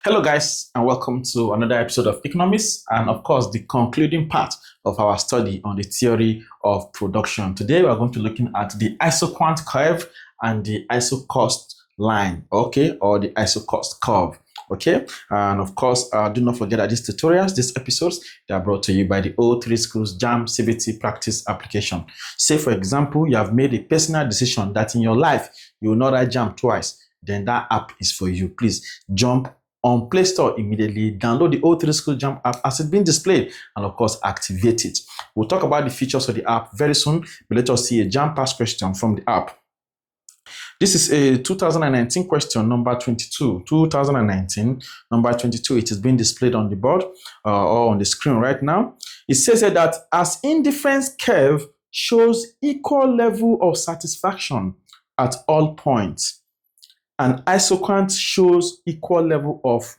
Hello guys, and welcome to another episode of Economics, and of course the concluding part of our study on the theory of production. Today we are going to be looking at the Isoquant curve and the Isocost line, okay, or the Isocost curve, okay. And of course, do not forget that these tutorials, these episodes, they are brought to you by the O3 Schools JAMB CBT practice application. Say for example, you have made a personal decision that in your life you will not write JAMB twice, then that app is for you. Please jump on Play Store immediately, download the O3 School JAMB app as it's been displayed, and of course activate it. We'll talk about the features of the app very soon, but let us see a JAMB past question from the app. This is a 2019 question, number 22. 2019, number 22. It is being displayed on the board or on the screen right now. It says here that as indifference curve shows equal level of satisfaction at all points, and isoquant shows equal level of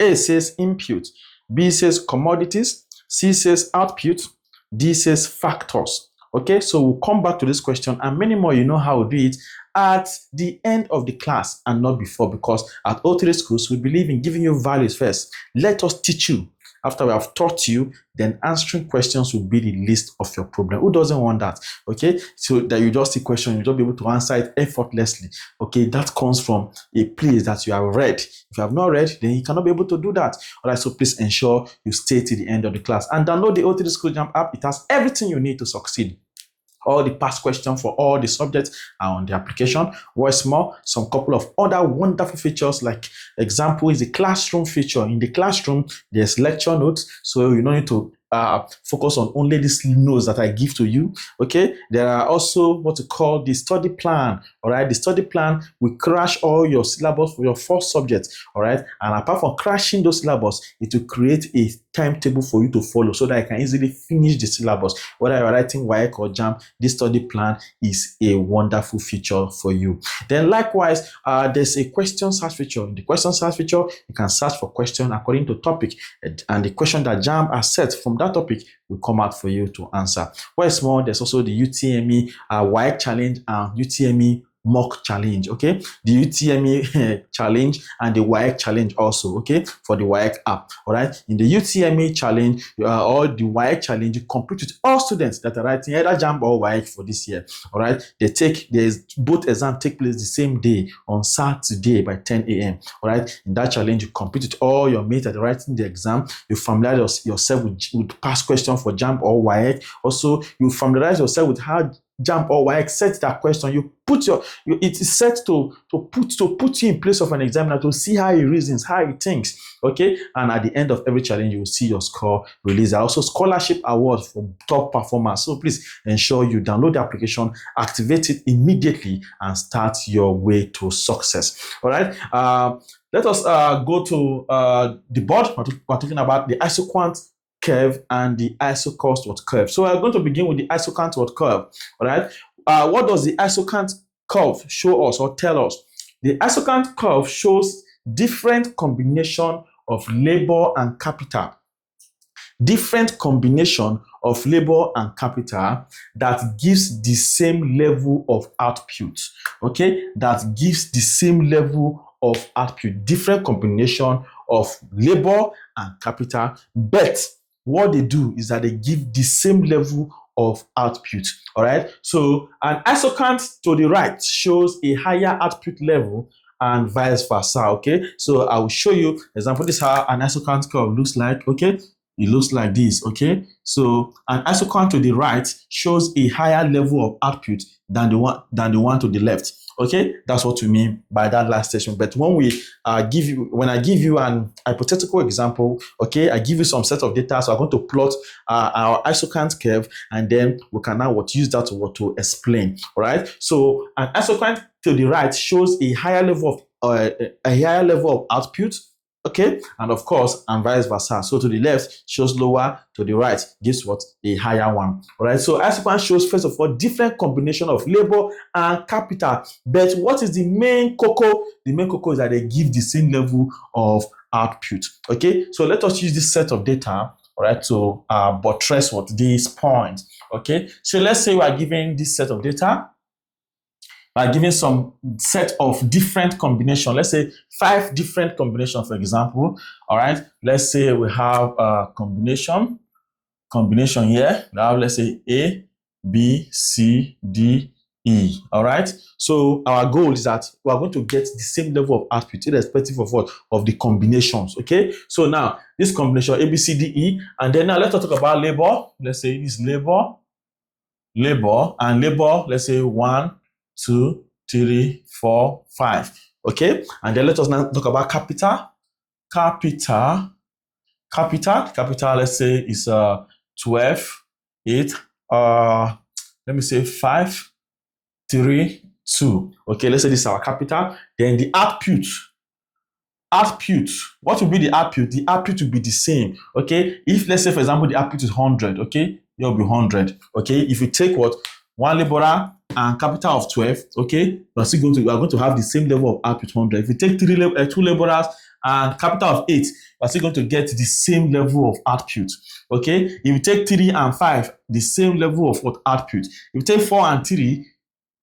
A says input, B says commodities, C says output, D says factors. Okay, so we'll come back to this question and many more. You know how we do it at the end of the class and not before, because at O3 Schools we believe in giving you values first. Let us teach you. After we have taught you, then answering questions will be the list of your problem. Who doesn't want that? Okay, so that you just see question, you just be able to answer it effortlessly. Okay, that comes from a place that you have read. If you have not read, then you cannot be able to do that. All right, so please ensure you stay to the end of the class and download the O3 School JAMB app. It has everything you need to succeed. All the past questions for all the subjects are on the application. What's more, some couple of other wonderful features, like example is the classroom feature. In the classroom, there's lecture notes, so you don't need to focus on only these notes that I give to you. Okay, there are also what you call the study plan. All right, the study plan will crash all your syllabus for your first subject. All right, and apart from crashing those syllabus, it will create a timetable for you to follow so that I can easily finish the syllabus. Whether you're writing WAEC or JAMB, this study plan is a wonderful feature for you. Then likewise, there's a question search feature. In the question search feature, you can search for question according to topic, and the question that JAMB has set from that topic will come out for you to answer. What's more, there's also the UTME WAEC challenge and UTME mock challenge. Okay, the UTME challenge and the WAEC challenge also. Okay, for the WAEC app. All right, in the UTME challenge or the WAEC challenge, you compete with all students that are writing either JAMB or WAEC for this year. All right, there's both exams take place the same day on Saturday by 10 a.m. All right, in that challenge, you compete with all your mates that are writing the exam. You familiarize yourself with past questions for JAMB or WAEC. Also, you familiarize yourself with how JAMB or WAEC set that question. You put it is set to put you in place of an examiner to see how he reasons, how he thinks. Okay, and at the end of every challenge, you will see your score released. There are also scholarship awards for top performers. So please ensure you download the application, activate it immediately, and start your way to success. All right. Let us go to the board. We're talking about the Isoquant curve and the Isocost curve. So we're going to begin with the Isoquant curve. All right. What does the Isoquant curve show us or tell us? The Isoquant curve shows different combination of labor and capital. Different combination of labor and capital that gives the same level of output. Okay, that gives the same level of output. Different combination of labor and capital, but what they do is that they give the same level of output. All right, so an isoquant to the right shows a higher output level and vice versa. Okay, so I will show you example. This is how an isoquant curve looks like. Okay, it looks like this. Okay, so an isoquant to the right shows a higher level of output than the one to the left. Okay, that's what we mean by that last station. But when I give you an hypothetical example, okay, I give you some set of data. So I'm going to plot our isoquant curve, and then we can now use that to explain. All right. So an isoquant to the right shows a higher level of output. Okay, and of course, and vice versa. So to the left shows lower, to the right gives what? A higher one. All right, so isoquant shows, first of all, different combination of labor and capital. But what is the main cocoa? The main cocoa is that they give the same level of output. Okay, so let us use this set of data, all right, to buttress what this point. Okay, so let's say we are given this set of data. by giving some set of different combinations. Let's say 5 different combinations, for example. All right. Let's say we have a combination here. Now let's say A, B, C, D, E. All right. So our goal is that we are going to get the same level of output irrespective of what? Of the combinations. Okay. So now this combination A, B, C, D, E. And then now let's talk about labor. Let's say this labor, and labor, let's say 1, 2, 3, 4, 5. Okay. And then let us now talk about capital. Capital, let's say is 12, 8, let me say 5, 3, 2. Okay, let's say this is our capital. Then the output, what will be the output? The output will be the same. Okay, if let's say for example the output is 100, okay, it will be 100. Okay, if you take what? One laborer and capital of 12, okay, we are going to have the same level of output 100. If you take 2 laborers and capital of 8, we're still going to get the same level of output. Okay, if you take 3 and 5, the same level of what? Output. If you take 4 and 3,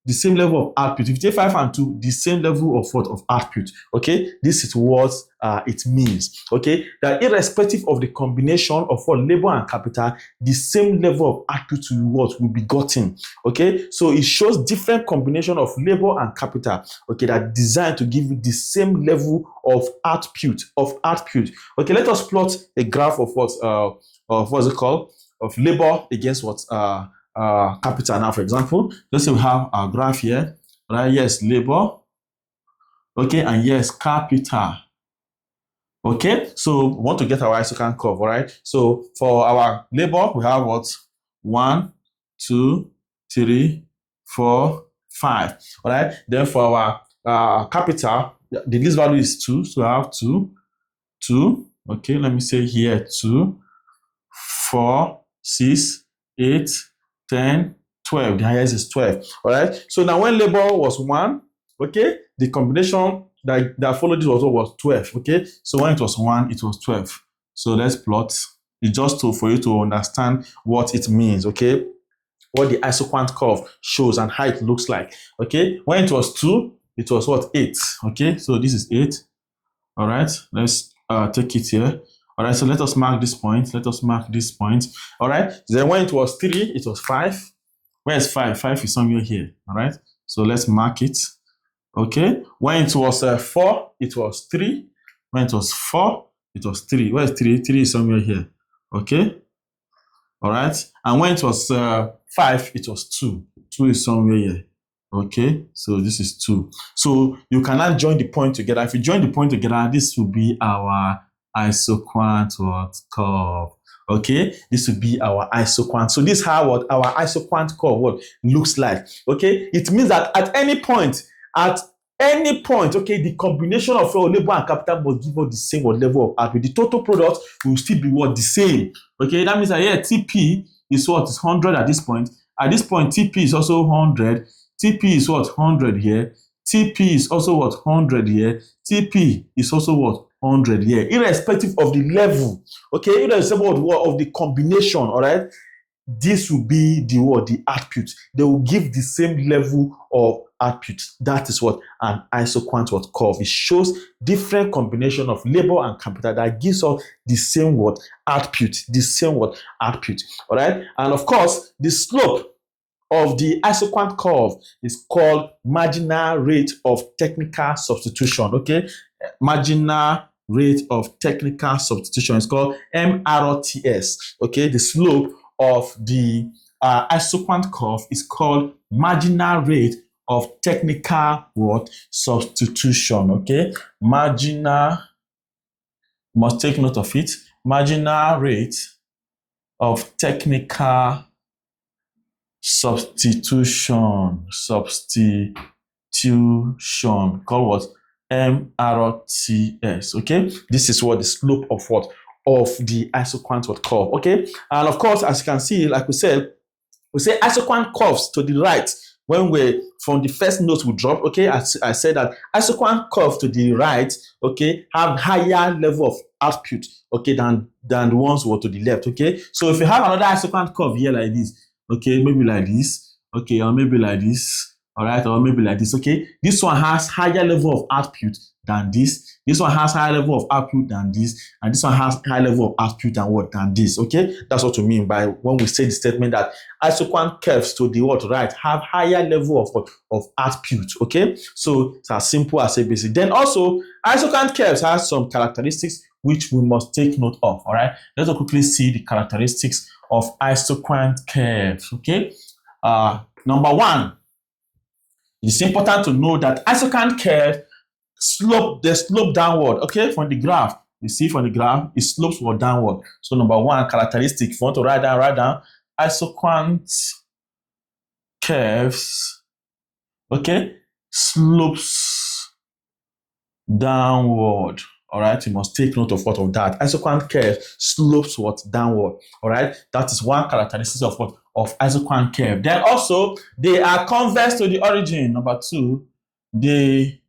the same level of output. If you take 5 and 2, the same level of what? Of output. Okay, this is what it means. Okay, that irrespective of the combination of what? Labor and capital, the same level of output will be gotten. Okay, so it shows different combination of labor and capital. Okay, that are designed to give you the same level of output. Okay, let us plot a graph of what's it called? Of labor against what? Capital. Now, for example, let's say we have our graph here, right? Yes, labor, okay, and yes, capital. Okay, so we want to get our Isoquant curve, all right? So for our labor, we have what? 1, 2, 3, 4, 5. All right. Then for our capital, the least value is 2, so I have 2. Okay, let me say here 2, 4, 6, 8, 10, 12. The highest is 12. All right. So now when labor was 1, okay, the combination that followed this was 12. Okay. So when it was 1, it was 12. So let's plot. It's just for you to understand what it means. Okay. What the Isoquant curve shows and how it looks like. Okay. When it was 2, it was what? 8. Okay. So this is 8. All right. Let's take it here. All right, so let us mark this point. All right, then when it was 3, it was 5. Where's 5? 5 is somewhere here. All right, so let's mark it. Okay, when it was 4, it was 3. When it was 4, it was 3. Where's 3? 3 is somewhere here. Okay, all right, and when it was 5, it was 2. 2 is somewhere here. Okay, so this is 2. So you cannot join the point together. If you join the point together, this will be our Isoquant curve. Okay, this will be our Isoquant. So this is how our Isoquant curve looks like. Okay, it means that at any point, okay, the combination of your labor and capital must give us the same level of output. The total product will still be the same. Okay, that means that here TP is what? Is 100 at this point. At this point, TP is also 100. TP is what? 100 here. TP is also what? 100 here. TP is also what? 100 here, irrespective of the level. Okay, irrespective of the combination. All right, this will be the output. They will give the same level of output. That is what an Isoquant curve. It shows different combination of labor and capital that gives us the same output. All right, and of course the slope of the Isoquant curve is called marginal rate of technical substitution. Okay, marginal rate of technical substitution is called MRTS. Okay, the slope of the Isoquant curve is called marginal rate of technical substitution. Okay, marginal, must take note of it. Marginal rate of technical substitution, called what? MRTS. Okay, this is what the slope of the Isoquant curve. Okay, and of course, as you can see, like we say Isoquant curves to the right. When we from the first note we drop, okay, I said that Isoquant curve to the right, okay, have higher level of output, okay, than the ones who are to the left. Okay, so if you have another Isoquant curve here like this, okay, maybe like this, okay, or maybe like this, all right, or maybe like this, okay? This one has higher level of output than this. This one has higher level of output than this, and this one has higher level of output than what? Than this, okay? That's what we mean by when we say the statement that isoquant curves to the what, right, have higher level of output, okay? So it's as simple as ABC. Then also, isoquant curves has some characteristics which we must take note of, all right? Let's quickly see the characteristics of isoquant curves, okay? Number one, it's important to know that isoquant curve slope downward, okay, from the graph. You see from the graph, it slopes downward. So number one characteristic, if you want to write down isoquant curves, okay, slopes downward. All right, you must take note of what of that. Isoquant curve slopes downward. All right, that is one characteristic of what of isoquant curve. Then also they are convex to the origin. Number two, they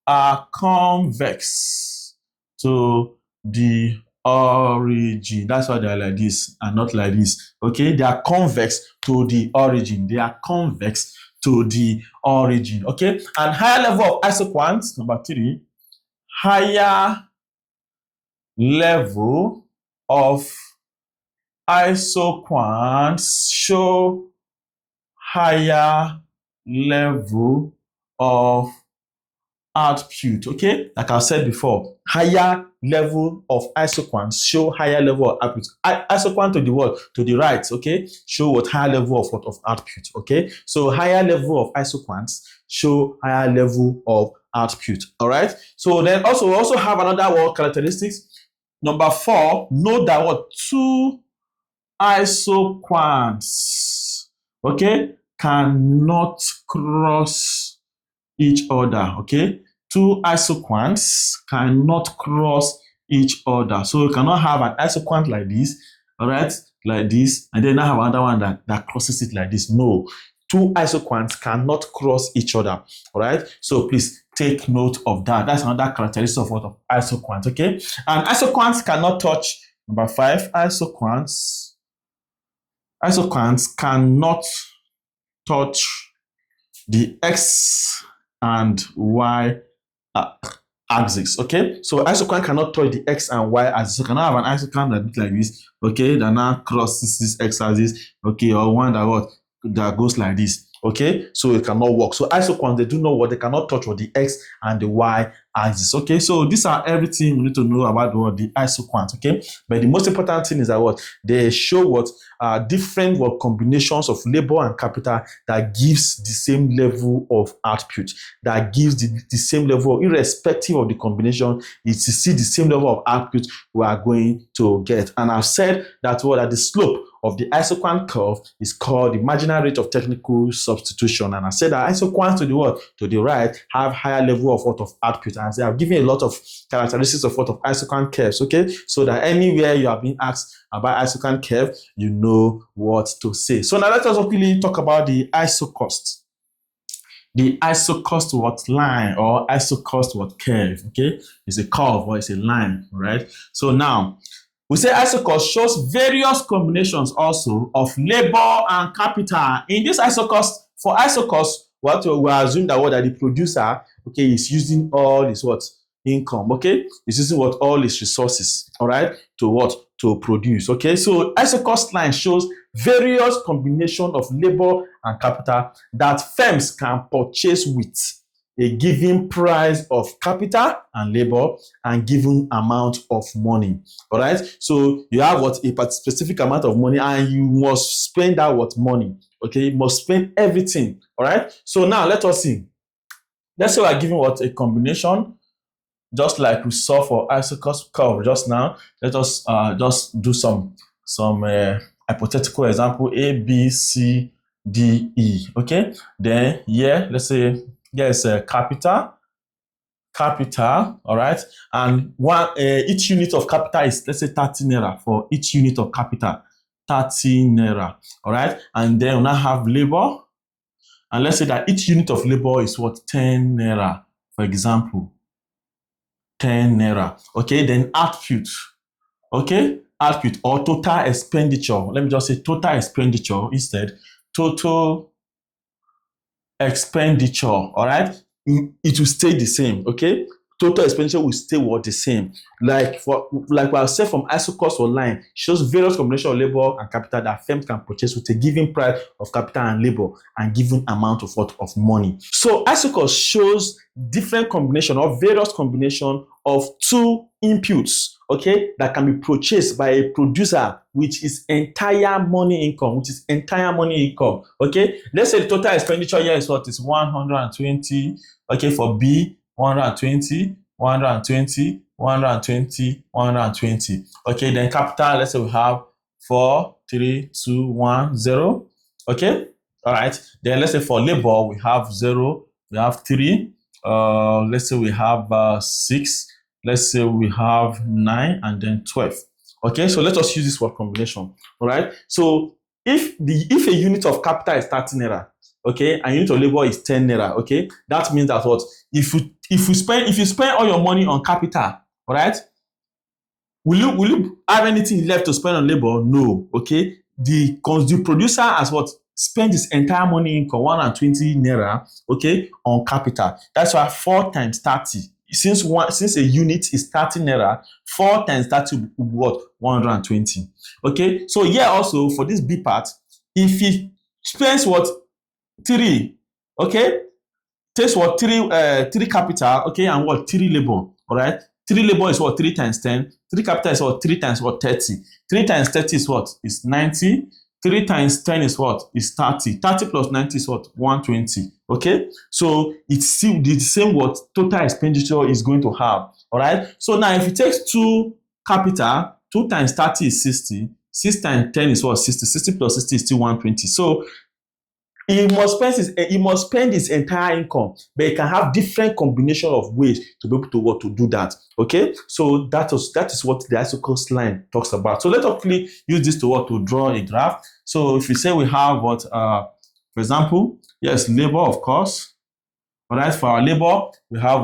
are convex to the origin. That's why they are like this and not like this. Okay, they are convex to the origin. They are convex to the origin. Okay, and higher level of isoquants. Number three, higher level of isoquants show higher level of output. Okay, like I said before, higher level of isoquants show higher level of output. Isoquant to the what? To the right, okay, show what higher level of what of output. Okay, so higher level of isoquants show higher level of output. All right, so then also we also have another word characteristics. Number four, note that what two isoquants, okay, cannot cross each other, okay? Two isoquants cannot cross each other. So you cannot have an isoquant like this, all right, like this, and then I have another one that crosses it like this. No, two isoquants cannot cross each other, all right? So please take note of that. That's another characteristic of what of isoquant, okay? And isoquants cannot touch. Number five, isoquants cannot touch the x and y axis, okay? So isoquant cannot touch the x and y axis. So you cannot have an isoquant that looks like this, okay, that now crosses this x axis, okay, or one that goes like this, okay? So it cannot work. So isoquants, they do not what they cannot touch what the x and the y axis, okay? So these are everything we need to know about what the isoquants, okay? But the most important thing is that what they show what different what combinations of labor and capital that gives the same level of output, that gives the same level, irrespective of the combination, it's to see the same level of output we are going to get. And I've said that what the slope of the isoquant curve is called the marginal rate of technical substitution. And I said that isoquants to the what? To the right have higher level of what of output. And I've given a lot of characteristics of what of isoquant curves, okay? So that anywhere you are being asked about isoquant curve, you know what to say. So now let us quickly talk about the isocost. The isocost what line or isocost what curve, okay? It's a curve or it's a line, right? So now, we say isocost shows various combinations also of labor and capital. In this isocost, for isocost, what we assume that what that the producer, okay, is using all his what income, okay, is using what all his resources, all right, to what to produce, okay. So isocost line shows various combination of labor and capital that firms can purchase with a given price of capital and labor and given amount of money. All right. So you have what a specific amount of money and you must spend that what money. Okay. You must spend everything. All right. So now let us see. Let's say we are giving what a combination, just like we saw for Isocost curve just now. Let us just do some hypothetical example: A, B, C, D, E. Okay. Then here, let's say there's a capital, all right, and one each unit of capital is, let's say, 30 naira for each unit of capital, 30 naira, all right, and then we now have labor, and let's say that each unit of labor is what 10 naira, for example, 10 naira, okay. Then output, okay, output or total expenditure. Let me just say total expenditure instead. Total expenditure, all right, it will stay the same, okay? Total expenditure will stay what the same. Like I said, from Isocost online shows various combination of labor and capital that firms can purchase with a given price of capital and labor and given amount of what of money. So Isocost shows different combination or various combination of two inputs, okay, that can be purchased by a producer, which is entire money income, okay. Let's say the total expenditure here is what is 120, okay, for B, 120, 120, 120, 120. Okay, then capital, let's say we have 4, 3, 2, 1, 0. Okay, all right. Then let's say for labor, we have 0, we have 3. Let's say we have 6. Let's say we have 9 and then 12. Okay, so let us use this word combination. All right. So if a unit of capital is 30 naira, okay, and unit of labor is 10 naira, okay, that means that what if you spend all your money on capital, all right, will you have anything left to spend on labor? No, okay. The producer has what spend his entire money income 120 naira, okay, on capital. That's why 4 times 30. Since a unit is 30 naira, 4 times 30 will be what? 120. Okay, so here also for this B part, if he spends what 3, okay, takes what 3 capital, okay, and what 3 labor, all right. 3 labor is what 3 times 10. 3 capital is what 3 times what 30. 3 times 30 is what is 90. 3 times 10 is what is 30. 30 plus 90 is what 120. Okay, so it's still the same what total expenditure is going to have. All right. So now if it takes 2 capital, 2 times 30 is 60. 6 times 10 is what 60. 60 plus 60 is still 120. So he must spend his entire income, but he can have different combination of ways to be able to do that. Okay, so that is what the Isocost line talks about. So let's quickly use this to draw a graph. So if we say we have what, for example, yes, labor, of course. All right, for our labor, we have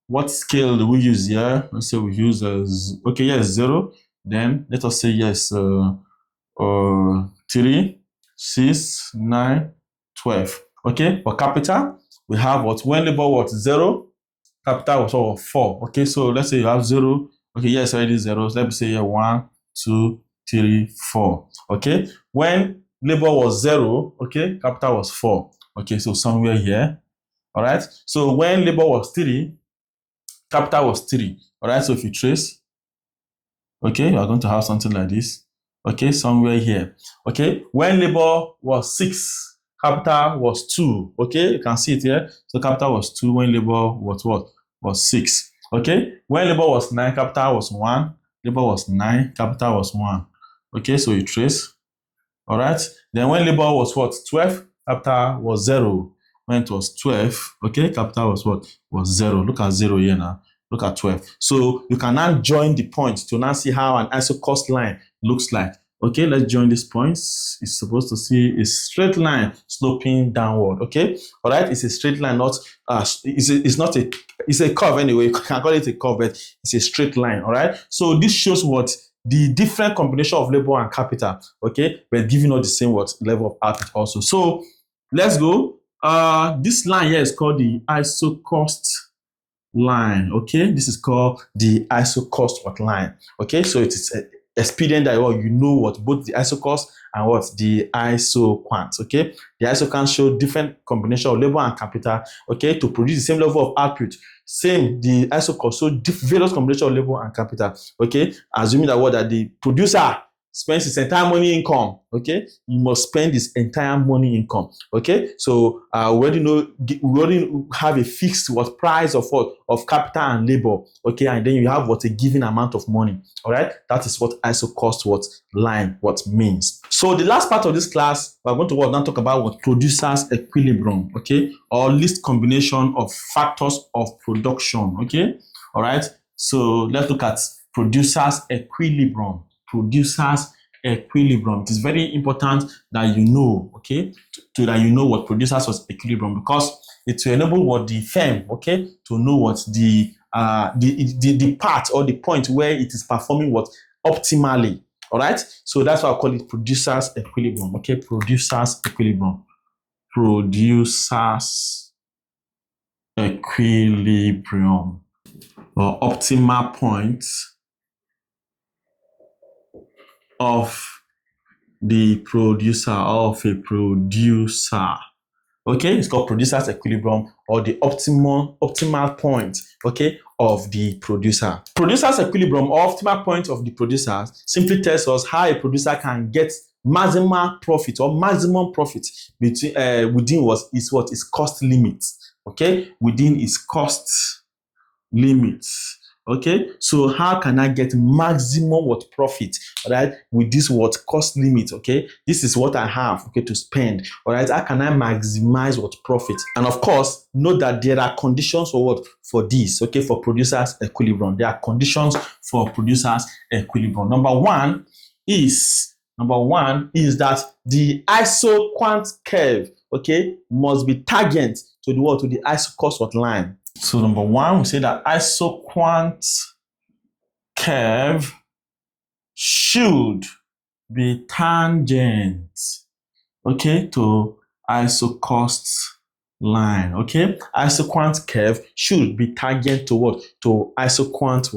what scale do we use here? Let's say we use okay, yes, 0. Then let us say yes, 3. 6, 9, 12. Okay, for capital, we have what when labor was 0, capital was what 4. Okay, so let's say you have 0. Okay, yes, already 0. So let me say here 1, 2, 3, 4. Okay, when labor was 0, okay, capital was 4. Okay, so somewhere here. All right, so when labor was 3, capital was 3. All right, so if you trace, okay, you are going to have something like this. Okay, somewhere here. Okay, when labor was 6, capital was 2. Okay, you can see it here. So capital was 2 when labor was what? Was 6. Okay, when labor was 9, capital was 1. Labor was 9, capital was 1. Okay, so you trace. All right. Then when labor was what? 12, capital was 0. When it was 12, okay, capital was what? Was 0. Look at 0 here now. Look at 12. So you can now join the points to now see how an Isocost line looks like. Okay, let's join these points. It's supposed to see a straight line sloping downward. Okay, all right. It's a straight line, not it's a curve anyway. You can call it a curve, but it's a straight line. All right. So this shows what the different combination of labor and capital. Okay, but giving us the same what level of output also. So let's go. This line here is called the Isocost line. Okay, this is called the Isocost line. Okay, so it is expedient that you know what both the Isocost and what the Isoquants. Okay, the Isoquants show different combination of labor and capital. Okay, to produce the same level of output. Same, the Isocost show various combination of labor and capital. Okay, assuming that the producer spends his entire money income. Okay, he must spend his entire money income. Okay, so we already have a fixed price of capital and labor. Okay, and then you have a given amount of money. All right, that is what Isocost line means. So the last part of this class, we're going to now talk about what producers equilibrium. Okay, or least combination of factors of production. Okay, all right. So let's look at producers equilibrium. Producers equilibrium. It is very important that you know, okay, that you know what producers equilibrium, because it will enable what the firm, okay, to know what the part or the point where it is performing optimally. All right. So that's why I call it producers equilibrium. Okay, producers equilibrium. producer's equilibrium or optimal point of the producer of a producer. Okay, it's called producer's equilibrium or the optimal point, okay, of the producer. Producer's equilibrium or optimal point of the producer simply tells us how a producer can get maximal profit or maximum profit between within its cost limit. Okay, within its cost limits. Okay, so how can I get maximum profit, all right, with this cost limit? Okay, this is what I have, okay, to spend. All right, how can I maximize profit? And of course, note that there are conditions for this, okay, for producers equilibrium. There are conditions for producers equilibrium. Number one is that the Isoquant curve, okay, must be tangent to the Isocost line. So number one, we say that Isoquant curve should be tangent, okay, to Isocost line. Okay, Isoquant curve should be tangent to to Isoquant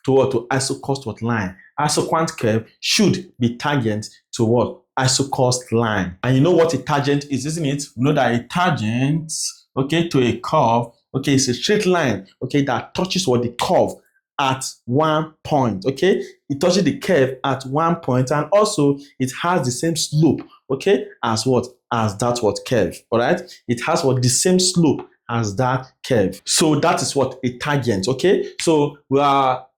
to Isocost line. Isoquant curve should be tangent to Isocost line. And you know what a tangent is, isn't it? You know that a tangent, okay, to a curve, okay, it's a straight line, okay, that touches the curve at one point. Okay, it touches the curve at one point, and also it has the same slope, okay, as that curve. All right, it has the same slope as that curve. So that is a tangent. Okay, so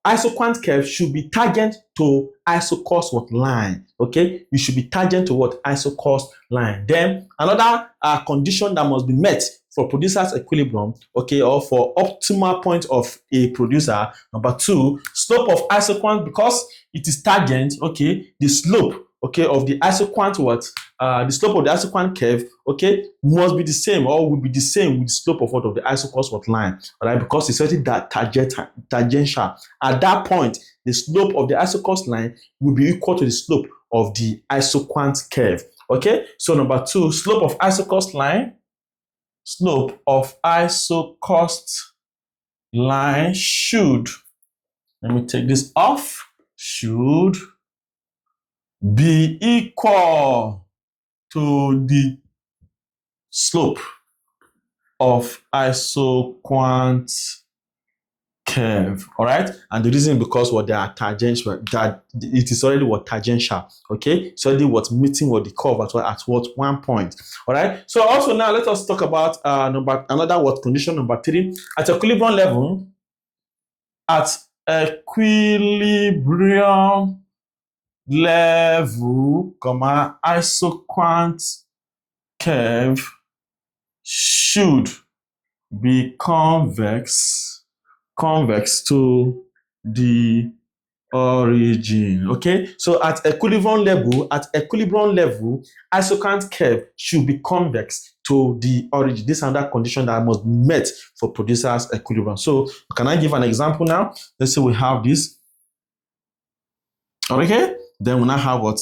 Isoquant curve should be tangent to Isocost line. Okay, you should be tangent to Isocost line. Then another condition that must be met for producer's equilibrium, okay, or for optimal point of a producer. Number two, slope of Isoquant, because it is tangent, okay, the slope, okay, of the Isoquant the slope of the Isoquant curve, okay, must be the same or will be the same with the slope of the Isocost line, all right, because it's already that tangential. At that point, the slope of the Isocost line will be equal to the slope of the Isoquant curve. Okay, so number two, slope of Isocost line should, let me take this off, should be equal to the slope of Isoquant curve. All right, and the reason because they are tangential, that it is already tangential. Okay, it's already meeting the curve at one point. All right, so also now let us talk about another condition number three. At equilibrium level, Isoquant curve should be convex to the origin. Okay, so at equilibrium level, Isoquant curve should be convex to the origin. This is another condition that must be met for producer's equilibrium. So can I give an example now? Let's say we have this. Okay, then we now have an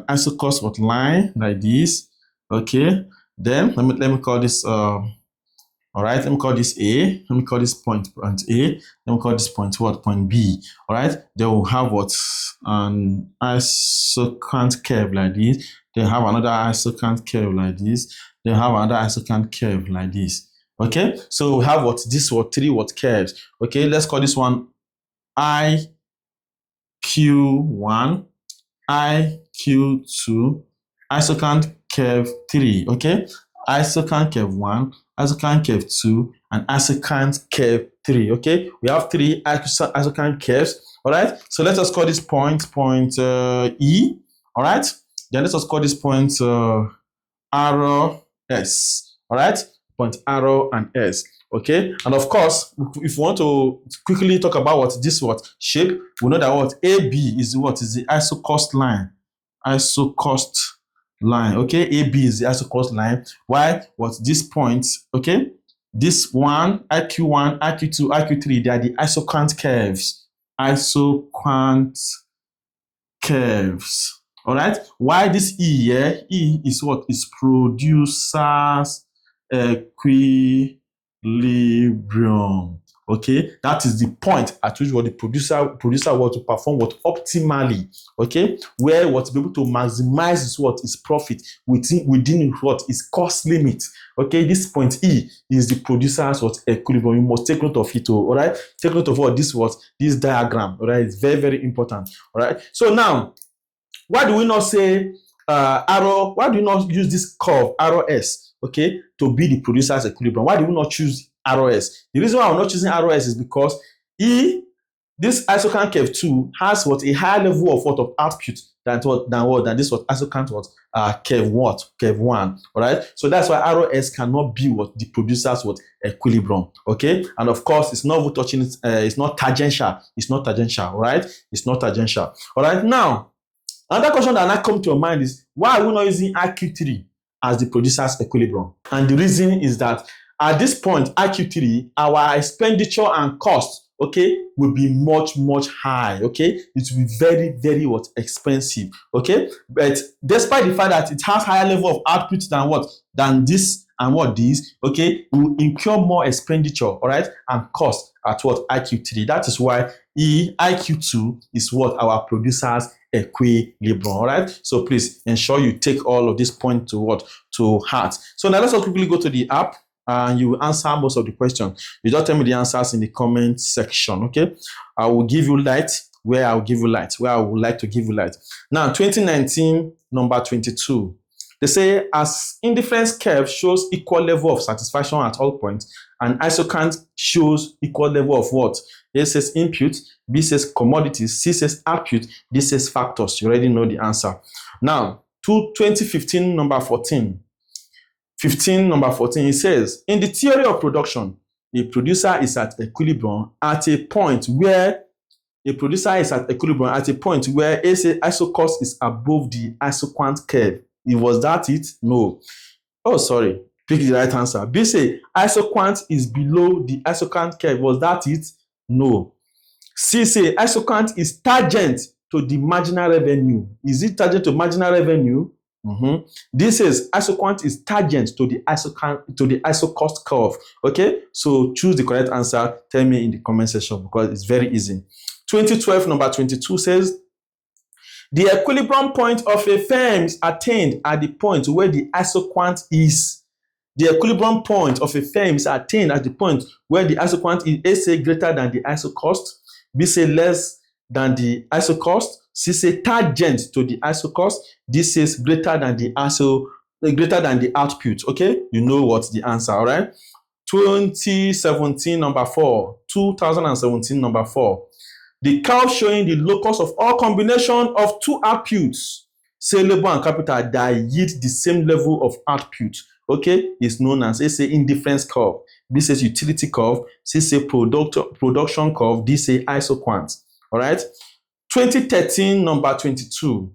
Isocost line like this. Okay, then let me call this all right, let me call this A. Let me call this point A. Let me call this point point B. All right, then we'll have an Isoquant curve like this. Then have another Isoquant curve like this. Then have another Isoquant curve like this. Okay, so we have this three curves. Okay, let's call this one IQ1, IQ2, Isoquant curve 3. Okay, Isoquant curve 1, Isoquant curve 2, and Isoquant curve 3. Okay, we have three Isoquant curves. All right, so let us call this point E. All right, then let us call this point arrow S. All right, point arrow and S. Okay, and of course, if you want to quickly talk about this shape, we know that AB is the Isocost line. Isocost line. Okay, AB is the Isocost line. Why? This point? Okay, this one, IQ1, IQ2, IQ3, they are the Isoquant curves. Isoquant curves. All right. Why this E here? E is what? Is producer's equilibrium. Okay, that is the point at which what the producer want to perform what optimally. Okay, where what be able to maximize is what is profit within what is cost limit. Okay, this point E is the producer's what equilibrium. You must take note of it. All right, take note of what this diagram. All right, it's very, very important. All right, so now why do we not say arrow? Why do we not use this curve ROS? Okay, to be the producer's equilibrium? Why do we not choose ROS? The reason why I'm not choosing ROS is because this Isoquant curve 2 has what a higher level of what of output than this what Isoquant curve 1. All right, so that's why ROS cannot be what the producer's what equilibrium. Okay, and of course it's not touching it. It's not tangential. It's not tangential. All right, it's not tangential. All right, now another question that now come to your mind is why are we not using IQ3 as the producer's equilibrium? And the reason is that at this point, IQ3, our expenditure and cost, okay, will be much, much high, okay? It will be very, very what expensive, okay? But despite the fact that it has higher level of output than this and this, okay, we will incur more expenditure, all right, and cost at what IQ3. That is why IQ2 is what our producer's equilibrium. All right, so please ensure you take all of this point to heart. So now let's quickly go to the app and you will answer most of the questions. You just tell me the answers in the comment section. Okay, I will give you light where I will give you light, where I would like to give you light. Now 2019 number 22, they say as indifference curve shows equal level of satisfaction at all points, and Isoquant shows equal level of what? A says input, B says commodities, C says output, D says factors. You already know the answer. Now, 2015 number 14. 15 number 14, it says, in the theory of production, a producer is at equilibrium at a point where A point where Isocost is above the Isoquant curve. Was that it? No. Oh, sorry. Pick the right answer. B say Isoquant is below the Isoquant curve. Was that it? No. C say Isoquant is tangent to the marginal revenue. Is it tangent to marginal revenue? This says Isoquant is tangent to the Isocost curve. Okay, so choose the correct answer. Tell me in the comment section because it's very easy. 2012 number 22 says the equilibrium point of a firm is attained at the point where the Isoquant is. The equilibrium point of a firm is attained at the point where the Isoquant is A say greater than the Isocost, B say less than the Isocost, C say tangent to the Isocost, D says greater than the output. Okay, you know what's the answer, all right? 2017 number 4. 2017 number 4. The curve showing the locus of all combination of two outputs, say labor and capital, that yield the same level of output, okay, is known as A say indifference curve, B says utility curve, C say production curve, D say Isoquant. All right. 2013 number 22.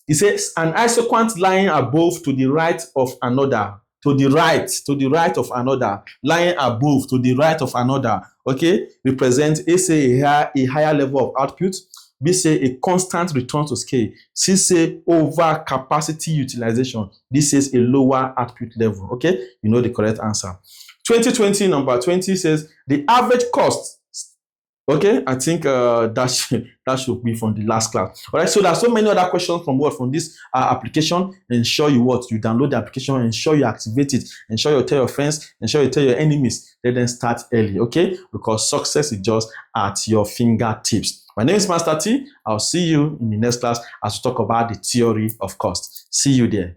It says an Isoquant lying above to the right of another, to the right of another, lying above to the right of another, okay, represents A say a higher level of output, B say a constant return to scale, C say over capacity utilization, D says a lower output level. Okay, you know the correct answer. 2020 number 20 says the average cost. Okay, I think that should be from the last class. All right, so there's so many other questions from this application. Ensure you download the application, ensure you activate it, ensure you tell your friends, ensure you tell your enemies. Let them start early, okay? Because success is just at your fingertips. My name is Master T. I'll see you in the next class as we talk about the theory of cost. See you there.